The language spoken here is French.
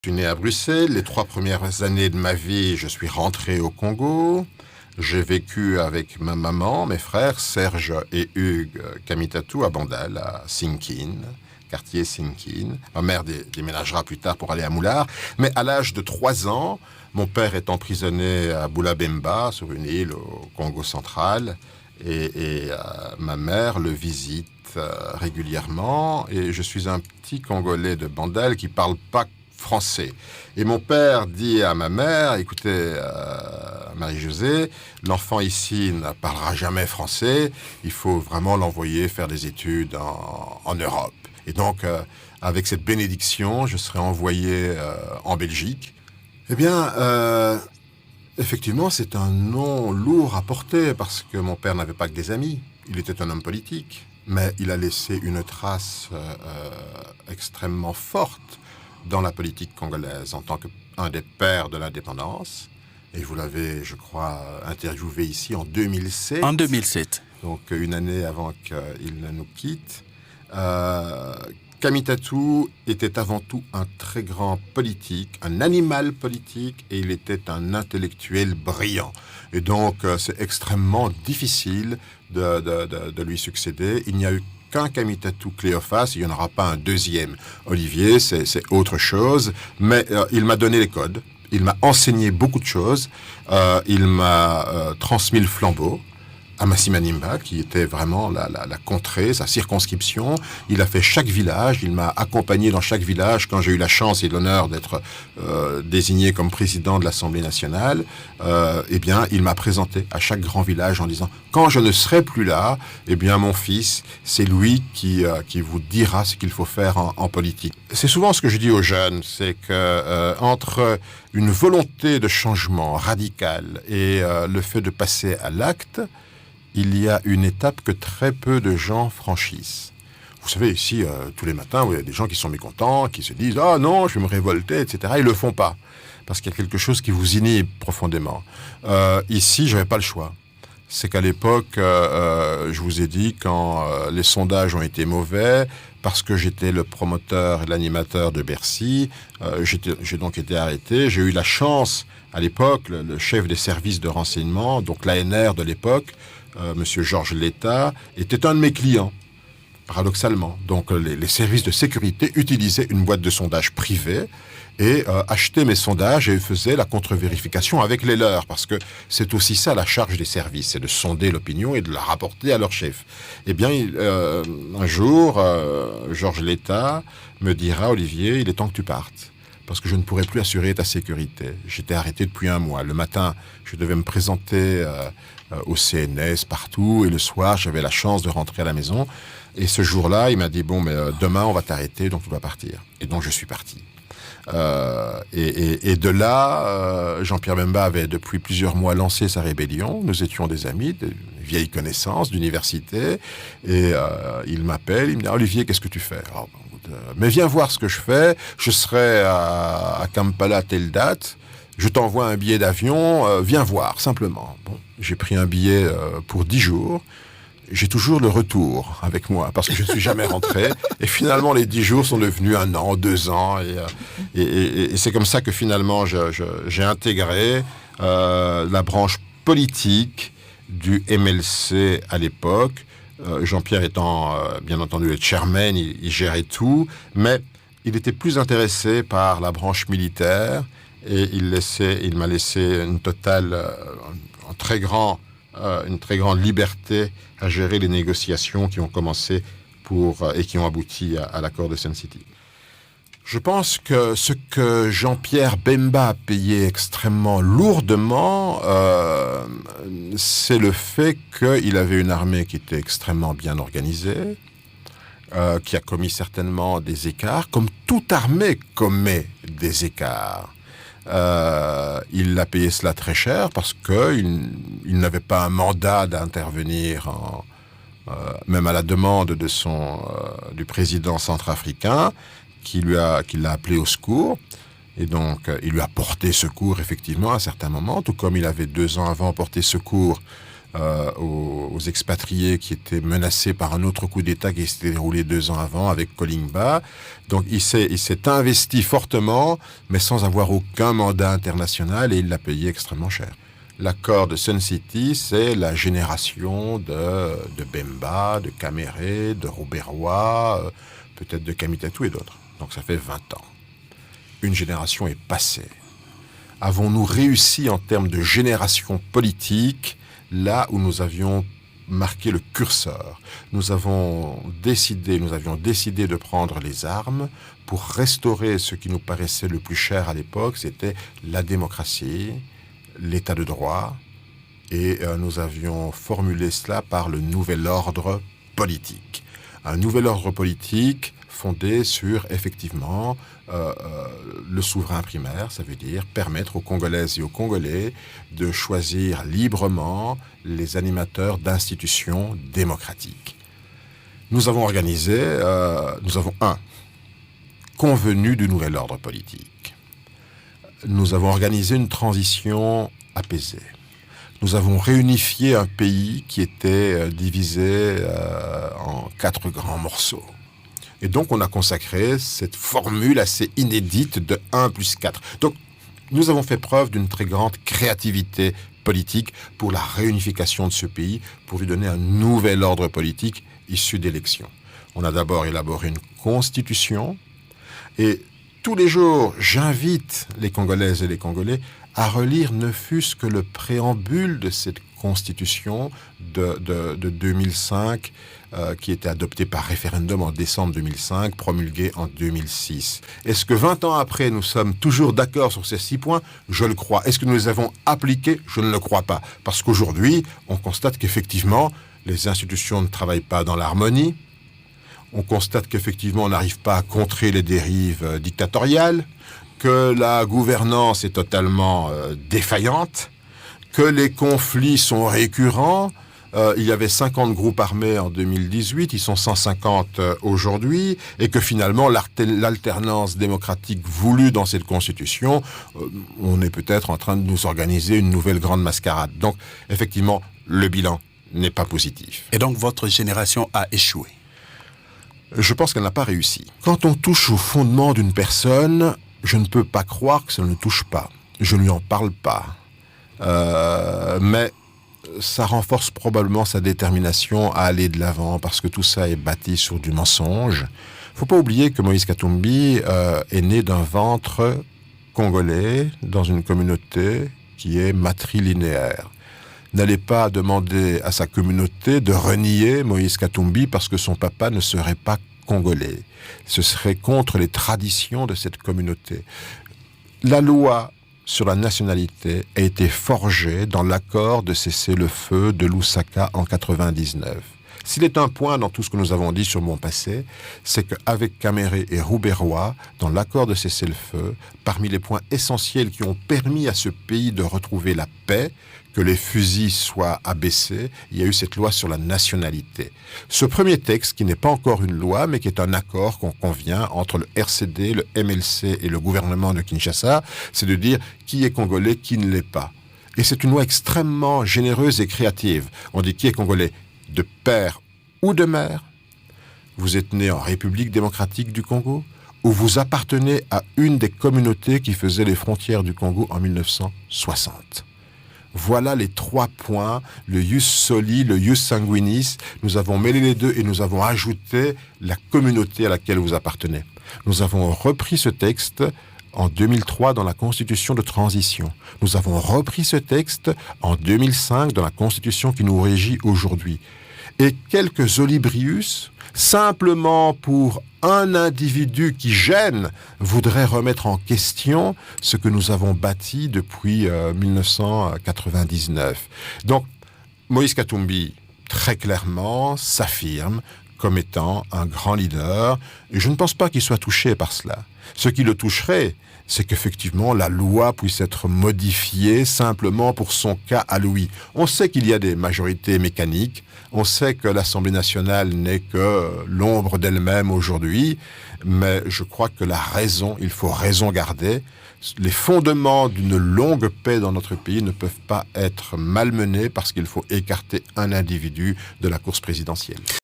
Je suis né à Bruxelles. Les 3 premières années de ma vie, je suis rentré au Congo. J'ai vécu avec ma maman, mes frères, Serge et Hugues Kamitatou, à Bandal, à Sinkin, quartier Sinkin. Ma mère déménagera plus tard pour aller à Moulard. Mais à l'âge de 3 ans, mon père est emprisonné à Boulabemba, sur une île au Congo central. Ma mère le visite régulièrement. Et je suis un petit Congolais de Bandal qui parle pas français. Et mon père dit à ma mère, écoutez, Marie-Josée, l'enfant ici ne parlera jamais français, il faut vraiment l'envoyer faire des études en Europe. Et donc, avec cette bénédiction, je serai envoyé en Belgique. Eh bien, effectivement, c'est un nom lourd à porter, parce que mon père n'avait pas que des amis. Il était un homme politique, mais il a laissé une trace extrêmement forte dans la politique congolaise, en tant qu'un des pères de l'indépendance. Et vous l'avez, je crois, interviewé ici en 2007. En 2007. Donc, une année avant qu'il ne nous quitte. Kamitatou était avant tout un très grand politique, un animal politique, et il était un intellectuel brillant. Et donc, c'est extrêmement difficile de lui succéder. Il n'y a eu qu'un Kamitatou Cléophas, il n'y en aura pas un deuxième. Olivier, c'est autre chose, mais il m'a donné les codes, il m'a enseigné beaucoup de choses, il m'a transmis le flambeau à Massimanimba, qui était vraiment la contrée, sa circonscription. Il a fait chaque village, il m'a accompagné dans chaque village. Quand j'ai eu la chance et l'honneur d'être désigné comme président de l'Assemblée nationale, eh bien, il m'a présenté à chaque grand village en disant « Quand je ne serai plus là, eh bien, mon fils, c'est lui qui vous dira ce qu'il faut faire en politique. » C'est souvent ce que je dis aux jeunes, c'est que entre une volonté de changement radical et le fait de passer à l'acte, il y a une étape que très peu de gens franchissent. Vous savez, ici, tous les matins, il y a des gens qui sont mécontents, qui se disent « Ah non, je vais me révolter, etc. » Ils ne le font pas, parce qu'il y a quelque chose qui vous inhibe profondément. Ici, je n'avais pas le choix. C'est qu'à l'époque, je vous ai dit, quand les sondages ont été mauvais, parce que j'étais le promoteur et l'animateur de Bercy, j'ai donc été arrêté. J'ai eu la chance, à l'époque, le chef des services de renseignement, donc l'ANR de l'époque, Monsieur Georges Letta, était un de mes clients, paradoxalement. Donc les services de sécurité utilisaient une boîte de sondage privée et achetaient mes sondages et faisaient la contre-vérification avec les leurs, parce que c'est aussi ça la charge des services, c'est de sonder l'opinion et de la rapporter à leur chef. Eh bien, un jour, Georges Letta me dira « Olivier, il est temps que tu partes. » Parce que je ne pourrais plus assurer ta sécurité. J'étais arrêté depuis 1 mois. Le matin, je devais me présenter au CNS partout, et le soir, j'avais la chance de rentrer à la maison. Et ce jour-là, il m'a dit « Bon, mais demain, on va t'arrêter, donc tu dois partir. » Et donc, je suis parti. Et de là, Jean-Pierre Bemba avait depuis plusieurs mois lancé sa rébellion. Nous étions des amis, de vieilles connaissances d'université. Et il m'appelle, il me dit « Olivier, qu'est-ce que tu fais ?» Alors, mais viens voir ce que je fais, je serai à Kampala telle date, je t'envoie un billet d'avion, viens voir, simplement. Bon, j'ai pris un billet pour 10 jours, j'ai toujours le retour avec moi, parce que je ne suis jamais rentré, et finalement les 10 jours sont devenus 1 an, 2 ans, et c'est comme ça que finalement j'ai intégré la branche politique du MLC à l'époque. Jean-Pierre étant, bien entendu, le chairman, il gérait tout, mais il était plus intéressé par la branche militaire, et il m'a laissé une très grande liberté à gérer les négociations qui ont commencé et qui ont abouti à l'accord de Sun City. Je pense que ce que Jean-Pierre Bemba a payé extrêmement lourdement, c'est le fait qu'il avait une armée qui était extrêmement bien organisée, qui a commis certainement des écarts, comme toute armée commet des écarts. Il a payé cela très cher parce qu'il n'avait pas un mandat d'intervenir, même à la demande du président centrafricain, qui l'a appelé au secours. Et donc, il lui a porté secours, effectivement, à un certain moment, tout comme il avait 2 ans avant porté secours aux expatriés qui étaient menacés par un autre coup d'État qui s'était déroulé 2 ans avant avec Kolingba. Donc il s'est investi fortement, mais sans avoir aucun mandat international, et il l'a payé extrêmement cher. L'accord de Sun City, c'est la génération de Bemba, de Kamere, de Rouberoi, peut-être de Kamitatou et d'autres. Donc ça fait 20 ans. Une génération est passée. Avons-nous réussi en termes de génération politique là où nous avions marqué le curseur? Nous avions décidé de prendre les armes pour restaurer ce qui nous paraissait le plus cher à l'époque, c'était la démocratie, l'état de droit, et nous avions formulé cela par le nouvel ordre politique. Un nouvel ordre politique fondé sur, effectivement, le souverain primaire, ça veut dire permettre aux Congolaises et aux Congolais de choisir librement les animateurs d'institutions démocratiques. Nous avons convenu du nouvel ordre politique. Nous avons organisé une transition apaisée. Nous avons réunifié un pays qui était divisé en 4 grands morceaux. Et donc, on a consacré cette formule assez inédite de 1+4. Donc, nous avons fait preuve d'une très grande créativité politique pour la réunification de ce pays, pour lui donner un nouvel ordre politique issu d'élections. On a d'abord élaboré une constitution, et tous les jours, j'invite les Congolaises et les Congolais à relire ne fût-ce que le préambule de cette constitution de 2005, qui était adoptée par référendum en décembre 2005, promulguée en 2006. Est-ce que 20 ans après, nous sommes toujours d'accord sur ces 6 points? Je le crois. Est-ce que nous les avons appliqués? Je ne le crois pas. Parce qu'aujourd'hui, on constate qu'effectivement, les institutions ne travaillent pas dans l'harmonie. On constate qu'effectivement, on n'arrive pas à contrer les dérives dictatoriales, que la gouvernance est totalement défaillante, que les conflits sont récurrents. Il y avait 50 groupes armés en 2018, ils sont 150 aujourd'hui, et que finalement, l'alternance démocratique voulue dans cette constitution, on est peut-être en train de nous organiser une nouvelle grande mascarade. Donc, effectivement, le bilan n'est pas positif. Et donc, votre génération a échoué? Je pense qu'elle n'a pas réussi. Quand on touche au fondement d'une personne, je ne peux pas croire que ça ne le touche pas. Je ne lui en parle pas. Mais ça renforce probablement sa détermination à aller de l'avant, parce que tout ça est bâti sur du mensonge. Il ne faut pas oublier que Moïse Katumbi est né d'un ventre congolais dans une communauté qui est matrilinéaire. N'allez pas demander à sa communauté de renier Moïse Katumbi parce que son papa ne serait pas congolais. Ce serait contre les traditions de cette communauté. La loi sur la nationalité a été forgée dans l'accord de cessez-le-feu de Lusaka en 1999. S'il est un point dans tout ce que nous avons dit sur mon passé, c'est qu'avec Kamere et Rouberoi, dans l'accord de cessez-le-feu, parmi les points essentiels qui ont permis à ce pays de retrouver la paix, que les fusils soient abaissés, il y a eu cette loi sur la nationalité. Ce premier texte, qui n'est pas encore une loi, mais qui est un accord qu'on convient entre le RCD, le MLC et le gouvernement de Kinshasa, c'est de dire qui est congolais, qui ne l'est pas. Et c'est une loi extrêmement généreuse et créative. On dit qui est congolais de père ou de mère, vous êtes né en République démocratique du Congo, ou vous appartenez à une des communautés qui faisaient les frontières du Congo en 1960. Voilà les 3 points, le ius soli, le ius sanguinis. Nous avons mêlé les deux et nous avons ajouté la communauté à laquelle vous appartenez. Nous avons repris ce texte en 2003 dans la Constitution de transition. Nous avons repris ce texte en 2005 dans la Constitution qui nous régit aujourd'hui. Et quelques olibrius, simplement pour un individu qui gêne, voudrait remettre en question ce que nous avons bâti depuis 1999. Donc, Moïse Katumbi, très clairement, s'affirme comme étant un grand leader, et je ne pense pas qu'il soit touché par cela. Ce qui le toucherait, c'est qu'effectivement la loi puisse être modifiée simplement pour son cas à lui. On sait qu'il y a des majorités mécaniques, on sait que l'Assemblée nationale n'est que l'ombre d'elle-même aujourd'hui, mais je crois que il faut raison garder. Les fondements d'une longue paix dans notre pays ne peuvent pas être malmenés parce qu'il faut écarter un individu de la course présidentielle.